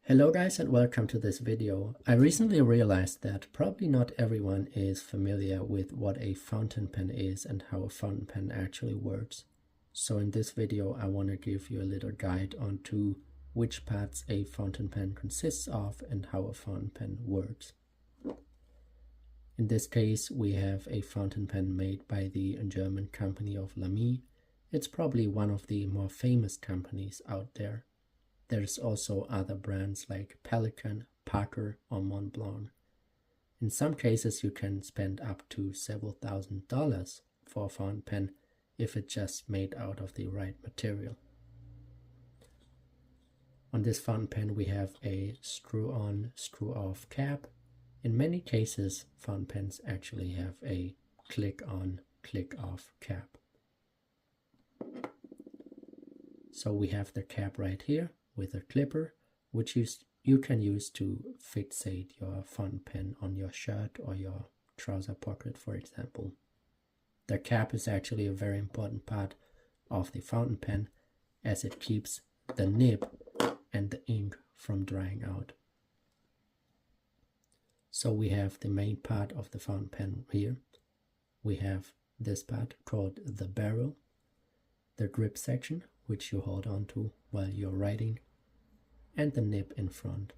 Hello guys and welcome to this video. I recently realized that probably not everyone is familiar with what a fountain pen is and how a fountain pen actually works. So in this video I want to give you a little guide onto which parts a fountain pen consists of and how a fountain pen works. In this case we have a fountain pen made by the German company of Lamy. It's probably one of the more famous companies out there. There's also other brands like Pelikan, Parker, or Montblanc. In some cases you can spend up to several $1,000s for a fountain pen if it's just made out of the right material. On this fountain pen we have a screw-on, screw-off cap. In many cases fountain pens actually have a click-on, click-off cap. So we have the cap right here with a clipper, which you can use to fixate your fountain pen on your shirt or your trouser pocket, for example. The cap is actually a very important part of the fountain pen as it keeps the nib and the ink from drying out. So we have the main part of the fountain pen here. We have this part called the barrel, the grip section, which you hold on to while you're writing, and the nib in front.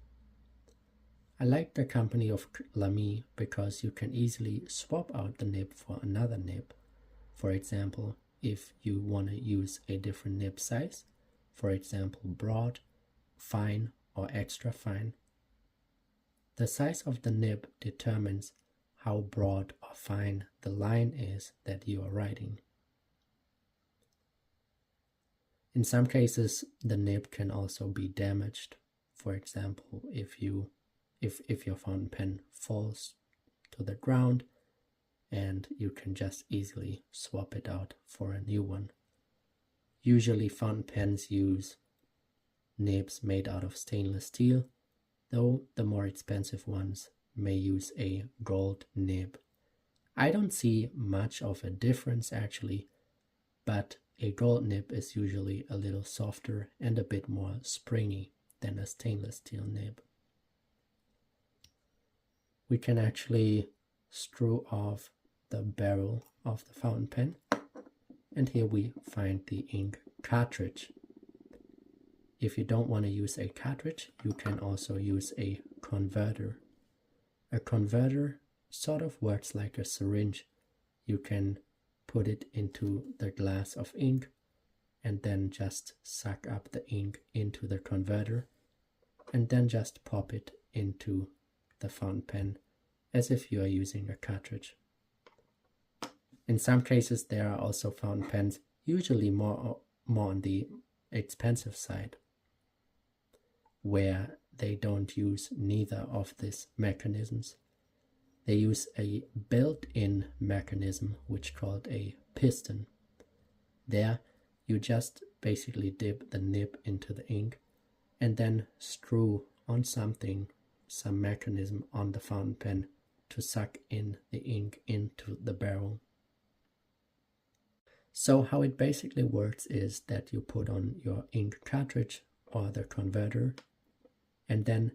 I like the company of Lamy because you can easily swap out the nib for another nib. For example, if you want to use a different nib size, for example broad, fine, or extra fine. The size of the nib determines how broad or fine the line is that you are writing. In some cases, the nib can also be damaged. For example, if your fountain pen falls to the ground, and you can just easily swap it out for a new one. Usually fountain pens use nibs made out of stainless steel, though the more expensive ones may use a gold nib. I don't see much of a difference actually, but a gold nib is usually a little softer and a bit more springy than a stainless steel nib. We can actually screw off the barrel of the fountain pen, and here we find the ink cartridge. If you don't want to use a cartridge, you can also use a converter. A converter sort of works like a syringe. You can put it into the glass of ink and then just suck up the ink into the converter and then just pop it into the fountain pen as if you are using a cartridge. In some cases there are also fountain pens, usually more on the expensive side, where they don't use neither of these mechanisms. They use a built-in mechanism which is called a piston. There you just basically dip the nib into the ink and then screw on some mechanism on the fountain pen to suck in the ink into the barrel. So how it basically works is that you put on your ink cartridge or the converter, and then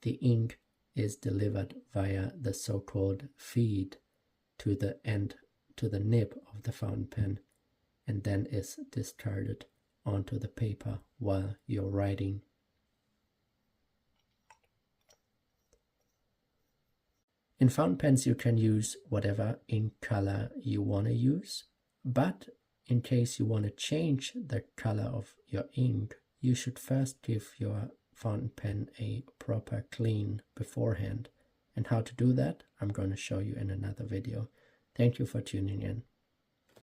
the ink is delivered via the so-called feed to the nib of the fountain pen, and then is discarded onto the paper while you're writing. In fountain pens you can use whatever ink color you want to use, but in case you want to change the color of your ink, you should first give your fountain pen a proper clean beforehand. And how to do that, I'm going to show you in another video. Thank you for tuning in.